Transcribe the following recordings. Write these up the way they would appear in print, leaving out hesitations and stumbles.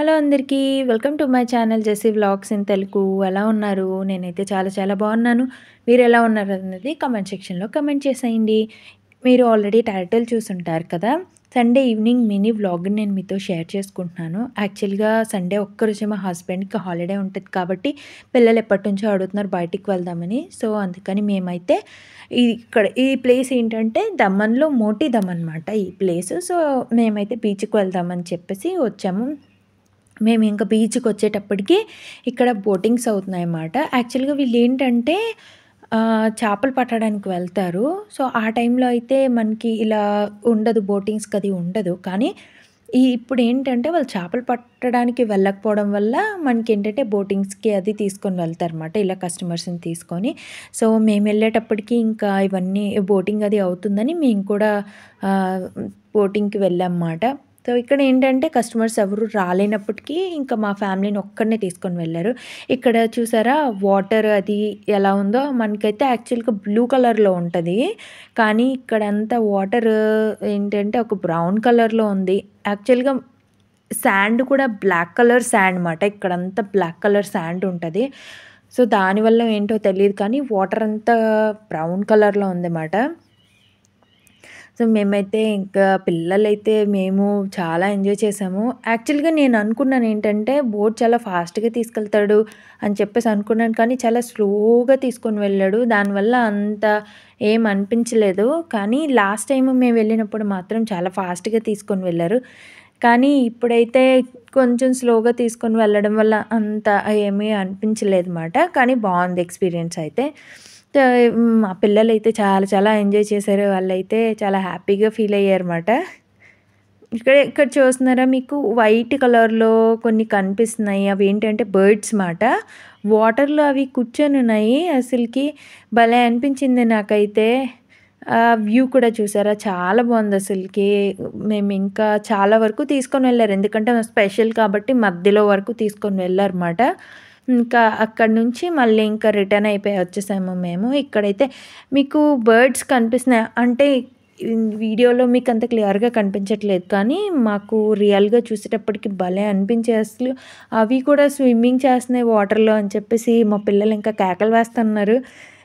Hello అందరికీ. Welcome to my channel Jessie vlogs in Telugu. ఎలా ఉన్నారు? నేనైతే చాలా చాలా బాగున్నాను. మీరెలా ఉన్నారన్నది కామెంట్ సెక్షన్‌లో కామెంట్ చేసేయండి. మీరు ఆల్రెడీ టైటిల్ చూసుంటారు కదా! సండే ఈవినింగ్ మినీ వ్లాగ్‌ని నేను మీతో షేర్ చేసుకుంటున్నాను. యాక్చువల్‌గా సండే ఒక్కరోజే మా హస్బెండ్‌కి హాలిడే ఉంటది కాబట్టి పిల్లలు ఎప్పటినుంచో అడుగుతున్నారు బయటికి వెళ్దామని. సో, అందుకని మేమైతే ఈ ప్లేస్ ఏంటంటే దమన్‌లో మోటీ దమ్ అనమాట ఈ ప్లేస్. సో, మేమైతే బీచ్‌కి వెళ్దామని చెప్పేసి వచ్చాము. మేమింక బీచ్‌కొచ్చేటప్పటికి ఇక్కడ బోటింగ్స్ అవుతున్నాయన్నమాట. యాక్చువల్‌గా వీళ్ళేంటంటే చేపలు పట్టడానికి వెళ్తారు. సో, ఆ టైంలో అయితే మనకి ఇలా ఉండదు, బోటింగ్స్‌కది ఉండదు. కానీ ఇప్పుడేంటంటే వాళ్ళు చేపలు పట్టడానికి వెళ్ళకపోవడం వల్ల మనకేంటంటే బోటింగ్స్‌కి అది తీసుకొని వెళ్తారన్నమాట. ఇలా కస్టమర్స్‌ని తీసుకొని. సో, మేమెళ్ళేటప్పటికి ఇంకా ఇవన్నీ బోటింగ్ అది అవుతుందని మేము కూడా ఆహ్, బోటింగ్‌కి వెళ్ళాంమాట. సో, ఇక్కడేంటంటే కస్టమర్స్ ఎవరు రాలేనప్పటికీ ఇంకా మా ఫ్యామిలీని ఒక్కడినే తీసుకొని వెళ్లారు. ఇక్కడ చూసారా వాటర్ అది ఎలా ఉందో మనకైతే యాక్చువల్‌గా బ్లూ కలర్‌లో ఉంటది. కానీ ఇక్కడంతా వాటర్ ఏంటంటే ఒక బ్రౌన్ కలర్‌లో ఉంది. యాక్చువల్‌గా సాండ్ కూడా బ్లాక్ కలర్ సాండ్ మాట. ఇక్కడంతా బ్లాక్ కలర్ సాండ్ ఉంటది. సో, దానివల్ల ఏంటో తెలీదు కానీ వాటర్ అంతా బ్రౌన్ కలర్‌లో ఉందన్నమాట. సో, మేమైతే ఇంకా పిల్లలైతే మేము చాలా ఎంజాయ్ చేసాము. యాక్చువల్‌గా నేను అనుకున్నానేంటంటే బోట్ చాలా ఫాస్ట్‌గా తీసుకెళ్తాడు అని చెప్పేసి అనుకున్నాను. కానీ చాలా స్లోగా తీసుకొని వెళ్ళాడు. దానివల్ల అంత ఏం అనిపించలేదు. కానీ లాస్ట్ టైమ్ మేము వెళ్ళినప్పుడు మాత్రం చాలా ఫాస్ట్‌గా తీసుకొని వెళ్లారు. కానీ ఇప్పుడైతే కొంచెం స్లోగా తీసుకొని వెళ్ళడం వల్ల అంత ఏమీ అనిపించలేదు మాట. కానీ బావుంది ఎక్స్‌పీరియన్స్ అయితే. మా పిల్లలైతే చాలా చాలా ఎంజాయ్ చేశారు. వాళ్ళైతే చాలా హ్యాపీగా ఫీల్ అయ్యారన్నమాట. ఇక్కడ చూస్తున్నారా మీకు వైట్ కలర్‌లో కొన్ని కనిపిస్తున్నాయి. అవేంటంటే బర్డ్స్ మాట. వాటర్‌లో అవి కూర్చొనున్నాయి. అసలకి భలే అనిపించింది నాకైతే. వ్యూ కూడా చూసారా చాలా బావుందసలకి. మేమింకా చాలా వరకు తీసుకొని వెళ్లారు. ఎందుకంటే స్పెషల్ కాబట్టి మధ్యలో వరకు తీసుకొని వెళ్లారన్నమాట. ఇంకా అక్కడి నుంచి మళ్ళీ ఇంకా రిటర్న్ అయిపోయి వచ్చేసాము మేము. ఇక్కడైతే మీకు బర్డ్స్ కనిపిస్తున్నాయి. అంటే వీడియోలో మీకు అంత క్లియర్‌గా కనిపించట్లేదు. కానీ మాకు రియల్‌గా చూసేటప్పటికి భలే అనిపించాయి అసలు. అవి కూడా స్విమ్మింగ్ చేస్తున్నాయి వాటర్‌లో అని చెప్పేసి మా పిల్లలు ఇంకా కేకలు వేస్తున్నారు.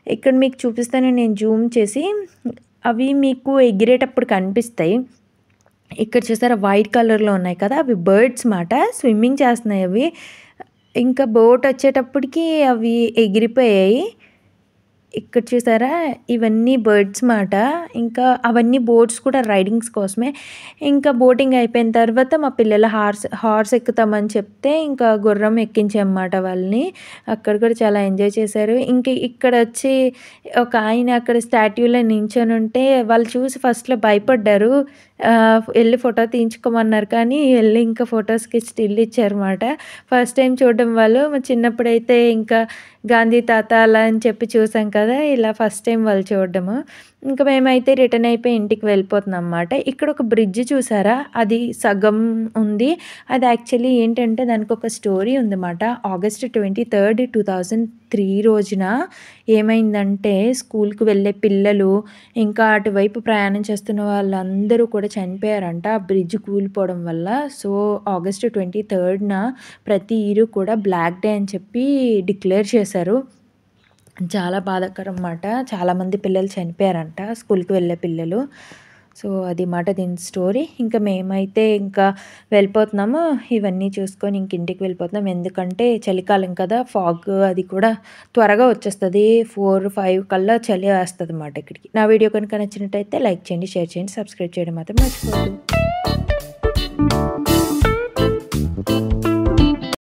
ఇక్కడ మీకు చూపిస్తాను నేను జూమ్ చేసి. అవి మీకు ఎగిరేటప్పుడు కనిపిస్తాయి. ఇక్కడ చూసారా వైట్ కలర్‌లో ఉన్నాయి కదా! అవి బర్డ్స్ మాట. స్విమ్మింగ్ చేస్తున్నాయి అవి. ఇంకా బోట్ వచ్చేటప్పటికి అవి ఎగిరిపోయాయి. ఇక్కడ చూసారా ఇవన్నీ బర్డ్స్ మాట. ఇంకా అవన్నీ బోట్స్ కూడా రైడింగ్స్ కోసమే. ఇంకా బోటింగ్ అయిపోయిన తర్వాత మా పిల్లలు హార్స్ ఎక్కుతామని చెప్తే ఇంకా గుర్రం ఎక్కించామన్నమాట వాళ్ళని. అక్కడ కూడా చాలా ఎంజాయ్ చేశారు. ఇంక ఇక్కడొచ్చి ఒక ఆయన అక్కడ స్టాట్యూలో నించొనుంటే వాళ్ళు చూసి ఫస్ట్‌లో భయపడ్డారు. ఎళ్లి ఫోటో తీయించుకోమన్నారు కానీ ఎళ్లి ఇంకా ఫోటోస్‌కి స్టిల్ ఇచ్చారన్నమాట. ఫస్ట్ టైమ్ చూడడం వాళ్ళు. చిన్నప్పుడైతే ఇంకా గాంధీ తాత అలా అని చెప్పి చూసాం కదా! ఇలా ఫస్ట్ టైమ్ వాళ్ళు చూడడము. ఇంక మేమైతే రిటర్న్ అయిపోయి ఇంటికి వెళ్ళిపోతున్నాం మాట. ఇక్కడ ఒక బ్రిడ్జ్ చూసారా? అది సగం ఉంది. అది యాక్చువల్లీ ఏంటంటే దానికొక స్టోరీ ఉందన్నమాట. ఆగస్ట్ 23, 2003 రోజున ఏమైందంటే స్కూల్‌కి వెళ్ళే పిల్లలు, ఇంకా అటువైపు ప్రయాణం చేస్తున్న వాళ్ళందరూ కూడా చనిపోయారంట ఆ బ్రిడ్జ్ కూలిపోవడం వల్ల. సో, ఆగస్ట్ 23న ప్రతి ఇయర్ కూడా బ్లాక్ డే అని చెప్పి డిక్లేర్ చేశారు. చాలా బాధాకరం మాట. చాలామంది పిల్లలు చనిపోయారంట స్కూల్‌కి వెళ్ళే పిల్లలు. సో, అది మాట దీని స్టోరీ. ఇంకా మేమైతే ఇంకా వెళ్ళిపోతున్నాము. ఇవన్నీ చూసుకొని ఇంక ఇంటికి వెళ్ళిపోతున్నాం. ఎందుకంటే చలికాలం కదా! ఫాగ్ అది కూడా త్వరగా వచ్చేస్తది. 4, 5 కల్లా చలి వేస్తదన్నమాట ఇక్కడికి. నా వీడియో కనుక నచ్చినట్టయితే లైక్ చేయండి, షేర్ చేయండి, సబ్స్క్రైబ్ చేయడం మాత్రం మర్చిపోవద్దు.